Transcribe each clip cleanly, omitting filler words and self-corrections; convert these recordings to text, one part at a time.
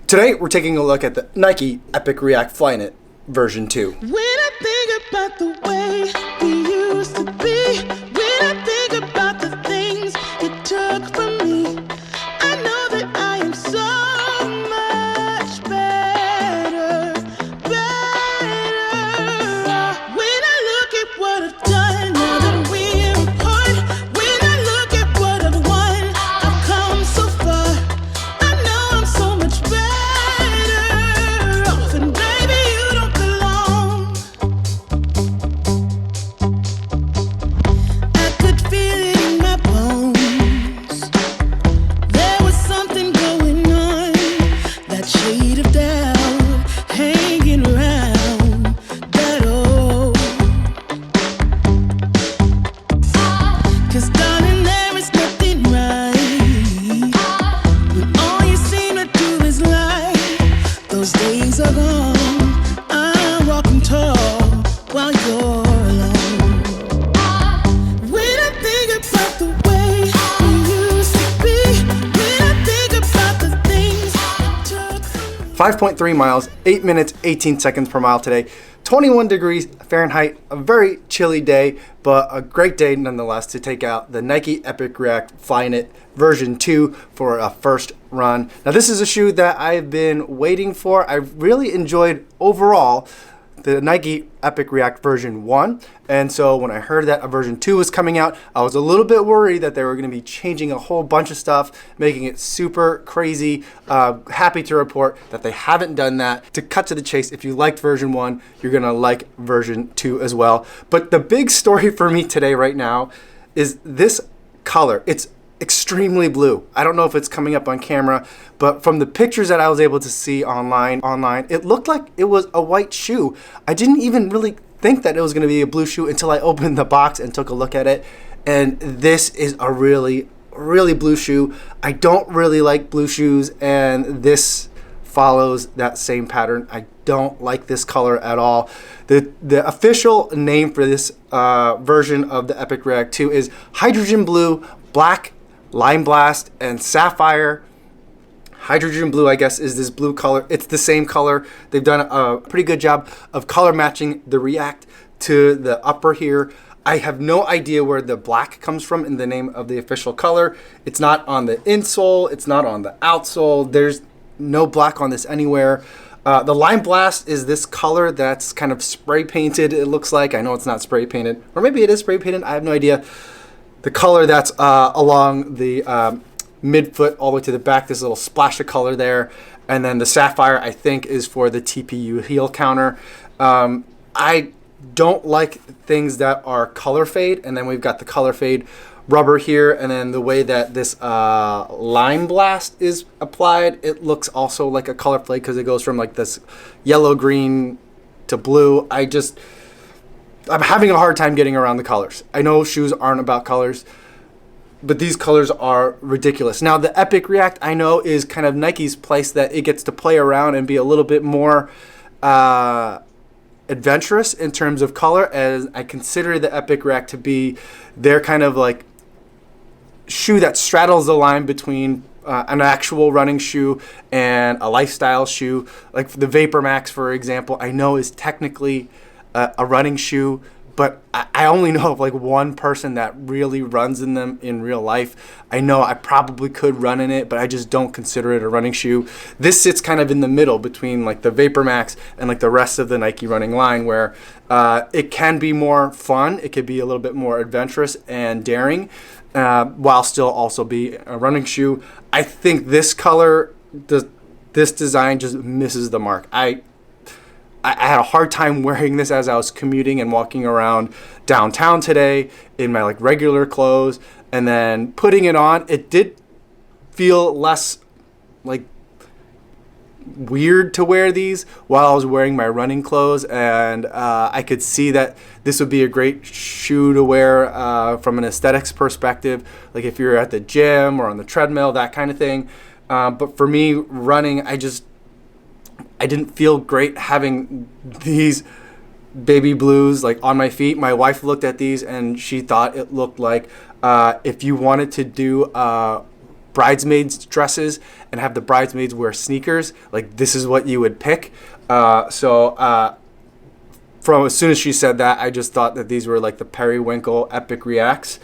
Today, we're taking a look at the Nike Epic React Flyknit version 2. When I think about the way we used to be, when I think about the things you took from me, I know that I am so much better. When I look at what I've done, now that we're apart, when I look at what I've won, I've come so far. I know I'm so much better off, and baby, you don't belong. I could feel it in my bones. There was something going on, that shade of doubt hanging around that old. 'Cause darling, there is nothing right when all you seem to do is lie. Those days are gone. I'm walking tall while you're alone. When I think about the way we used to be, when I think about the things you took from me. 5.3 miles, 8 minutes, 18 seconds per mile today. 21 degrees Fahrenheit, a very chilly day, but a great day nonetheless to take out the Nike Epic React Flyknit version 2 for a first run. Now this is a shoe that I've been waiting for. I really enjoyed overall the Nike Epic React version 1, and so when I heard that a version 2 was coming out, I was a little bit worried that they were going to be changing a whole bunch of stuff, making it super crazy. Happy to report that they haven't done that. To cut to the chase, if you liked version 1, you're going to like version 2 as well. But the big story for me today right now is this color. It's extremely blue. I don't know if it's coming up on camera, but from the pictures that I was able to see online, it looked like it was a white shoe. I didn't even really think that it was going to be a blue shoe until I opened the box and took a look at it. And this is a really blue shoe. I don't really like blue shoes, and this follows that same pattern. I don't like this color at all. The official name for this version of the Epic React 2 is Hydrogen Blue, Black, Lime Blast, and Sapphire. Hydrogen Blue, I guess, is this blue color. It's the same color. They've done a pretty good job of color matching the React to the upper here. I have no idea where the black comes from in the name of the official color. It's not on the insole. It's not on the outsole. There's no black on this anywhere. The Lime Blast is this color that's kind of spray painted, it looks like. I know it's not spray painted, or maybe it is spray painted. I have no idea. The color that's along the midfoot all the way to the back, this little splash of color there. And then the Sapphire, I think, is for the TPU heel counter. I don't like things that are color fade. And then we've got the color fade rubber here. And then the way that this Lime Blast is applied, it looks also like a color fade because it goes from like this yellow, green to blue. I'm having a hard time getting around the colors. I know shoes aren't about colors, but these colors are ridiculous. Now, the Epic React, I know, is kind of Nike's place that it gets to play around and be a little bit more adventurous in terms of color, as I consider the Epic React to be their kind of like shoe that straddles the line between an actual running shoe and a lifestyle shoe. Like the Vapor Max, for example, I know is technically a running shoe, but I only know of like one person that really runs in them in real life. I know I probably could run in it, but I just don't consider it a running shoe. This sits kind of in the middle between like the Vapor Max and like the rest of the Nike running line, where it can be more fun. It could be a little bit more adventurous and daring, while still also be a running shoe. I think this color, this design just misses the mark. I had a hard time wearing this as I was commuting and walking around downtown today in my like regular clothes, and then putting it on, it did feel less like weird to wear these while I was wearing my running clothes, and I could see that this would be a great shoe to wear from an aesthetics perspective, like if you're at the gym or on the treadmill, that kind of thing. But for me, running, I didn't feel great having these baby blues like on my feet. My wife looked at these and she thought it looked like if you wanted to do bridesmaids dresses and have the bridesmaids wear sneakers, like this is what you would pick. From as soon as she said that, I just thought that these were like the Periwinkle Epic Reacts,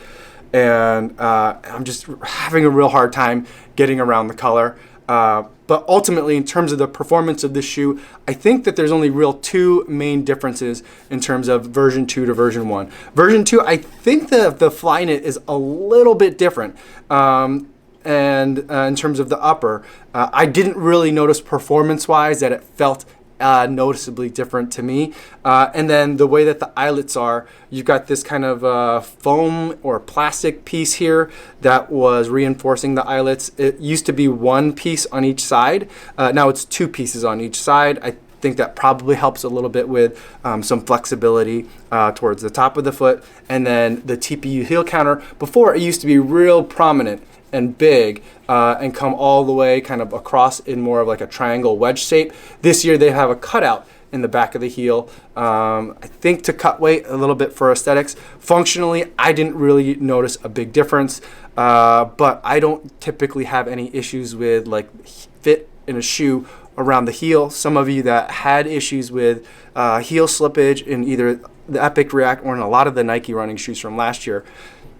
and I'm just having a real hard time getting around the color. But ultimately, in terms of the performance of this shoe, I think that there's only real two main differences in terms of version 2 to version 1. Version 2, I think the Flyknit is a little bit different. And in terms of the upper, I didn't really notice performance-wise that it felt noticeably different to me. And then the way that the eyelets are, you've got this kind of foam or plastic piece here that was reinforcing the eyelets. It used to be one piece on each side. Now it's two pieces on each side. I think that probably helps a little bit with some flexibility towards the top of the foot. And then the TPU heel counter, before it used to be real prominent and big and come all the way kind of across in more of like a triangle wedge shape. This year they have a cutout in the back of the heel, I think to cut weight a little bit for aesthetics. Functionally, I didn't really notice a big difference, but I don't typically have any issues with like fit in a shoe around the heel. Some of you that had issues with heel slippage in either the Epic React or in a lot of the Nike running shoes from last year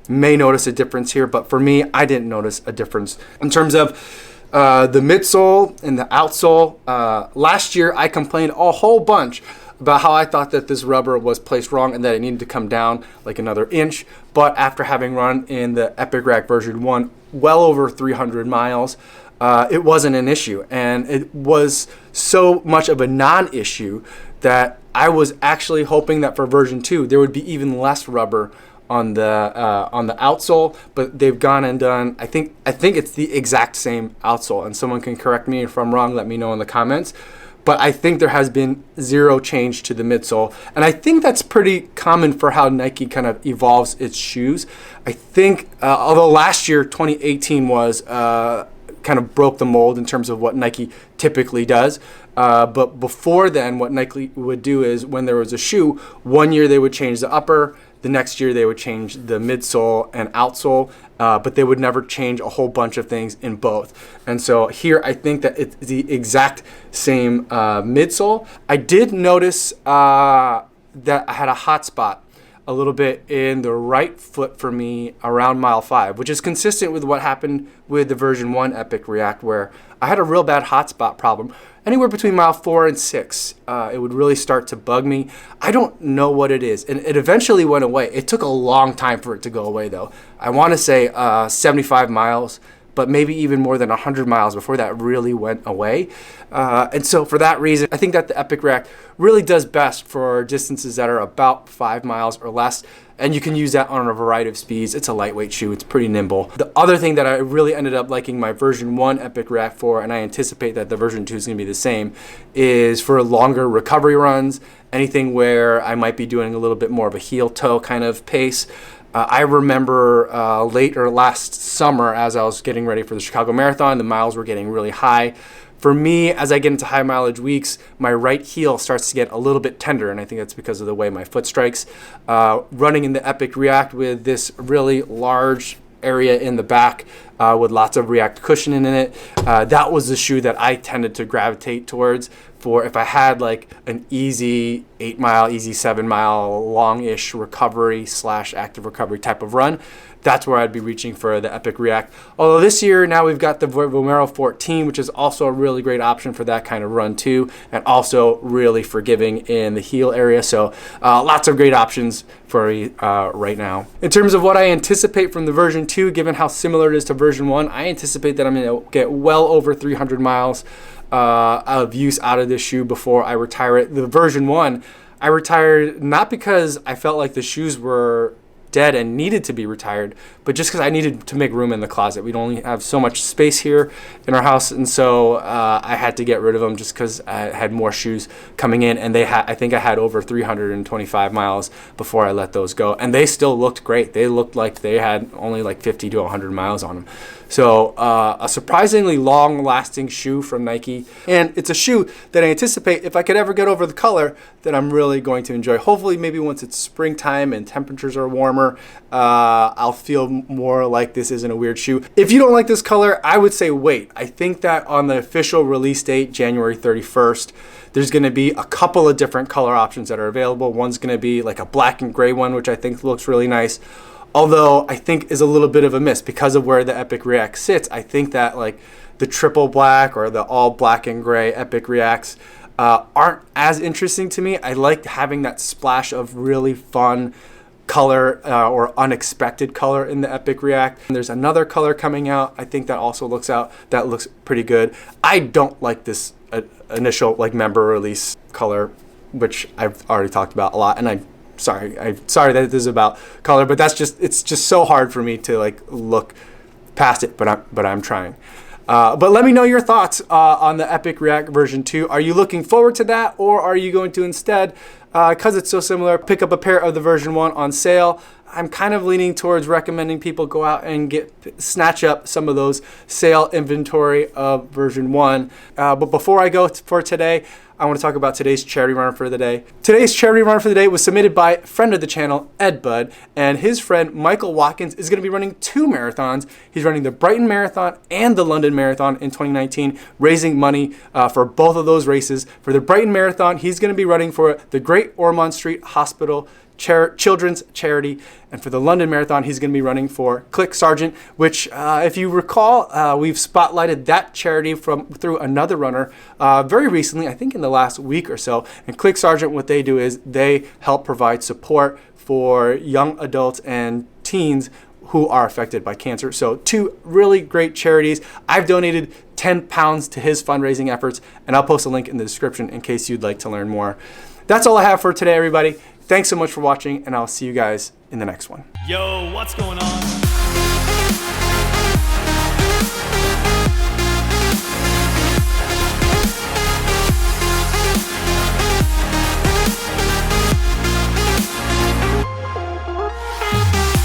may notice a difference here, but for me, I didn't notice a difference. In terms of the midsole and the outsole, last year I complained a whole bunch about how I thought that this rubber was placed wrong and that it needed to come down like another inch. But after having run in the Epic React version 1 well over 300 miles, it wasn't an issue. And it was so much of a non-issue that I was actually hoping that for version 2 there would be even less rubber on the outsole, but they've gone and done, I think it's the exact same outsole, and someone can correct me if I'm wrong, let me know in the comments, but I think there has been zero change to the midsole, and I think that's pretty common for how Nike kind of evolves its shoes. I think, although last year, 2018 was kind of broke the mold in terms of what Nike typically does. But before then, what Nike would do is when there was a shoe, one year they would change the upper, the next year they would change the midsole and outsole, but they would never change a whole bunch of things in both. And so here I think that it's the exact same midsole. I did notice that I had a hot spot a little bit in the right foot for me around mile 5, which is consistent with what happened with the version 1 Epic React, where I had a real bad hotspot problem. Anywhere between mile 4 and 6, it would really start to bug me. I don't know what it is, and it eventually went away. It took a long time for it to go away, though. I want to say 75 miles, but maybe even more than 100 miles before that really went away. And so for that reason, I think that the Epic React really does best for distances that are about 5 miles or less. And you can use that on a variety of speeds. It's a lightweight shoe. It's pretty nimble. The other thing that I really ended up liking my version 1 Epic React for, and I anticipate that the version 2 is going to be the same, is for longer recovery runs, anything where I might be doing a little bit more of a heel toe kind of pace. I remember later last summer as I was getting ready for the Chicago Marathon, the miles were getting really high. For me, as I get into high mileage weeks, my right heel starts to get a little bit tender, and I think that's because of the way my foot strikes. Running in the Epic React with this really large area in the back with lots of React cushioning in it, that was the shoe that I tended to gravitate towards for if I had like an easy 8 mile, easy 7 mile, long-ish recovery / active recovery type of run. That's where I'd be reaching for the Epic React. Although this year now we've got the Vomero 14, which is also a really great option for that kind of run too, and also really forgiving in the heel area. So lots of great options for right now. In terms of what I anticipate from the version 2, given how similar it is to version 1, I anticipate that I'm going to get well over 300 miles of use out of this shoe before I retire it. The version 1, I retired not because I felt like the shoes were dead and needed to be retired, but just because I needed to make room in the closet. We'd only have so much space here in our house, and so I had to get rid of them just because I had more shoes coming in, and I think I had over 325 miles before I let those go, and they still looked great. They looked like they had only like 50 to 100 miles on them. So a surprisingly long-lasting shoe from Nike. And it's a shoe that I anticipate if I could ever get over the color, that I'm really going to enjoy. Hopefully maybe once it's springtime and temperatures are warmer, I'll feel more like this isn't a weird shoe. If you don't like this color, I would say wait. I think that on the official release date, January 31st, there's going to be a couple of different color options that are available. One's going to be like a black and gray one, which I think looks really nice. Although I think is a little bit of a miss because of where the Epic React sits. I think that like the triple black or the all black and gray Epic Reacts aren't as interesting to me. I like having that splash of really fun color or unexpected color in the Epic React. And there's another color coming out. I think that also looks pretty good. I don't like this initial like member release color, which I've already talked about a lot, and I'm sorry that this is about color, but it's just so hard for me to like look past it, but I'm trying. But let me know your thoughts on the Epic React version 2. Are you looking forward to that, or are you going to instead, because it's so similar, pick up a pair of the version 1 on sale? I'm kind of leaning towards recommending people go out and snatch up some of those sale inventory of version 1. But before I go for today, I want to talk about today's charity runner for the day. Today's charity runner for the day was submitted by friend of the channel, Ed Bud, and his friend Michael Watkins is going to be running 2 marathons. He's running the Brighton Marathon and the London Marathon in 2019, raising money for both of those races. For the Brighton Marathon, he's going to be running for the Great Ormond Street Hospital Children's Charity, and for the London Marathon he's going to be running for Click Sergeant, which if you recall, we've spotlighted that charity through another runner very recently, I think in the last week or so. And Click Sergeant, what they do is they help provide support for young adults and teens who are affected by cancer. So 2 really great charities. I've donated £10 to his fundraising efforts, and I'll post a link in the description in case you'd like to learn more. That's all I have for today, everybody. Thanks so much for watching, and I'll see you guys in the next one. Yo, what's going on?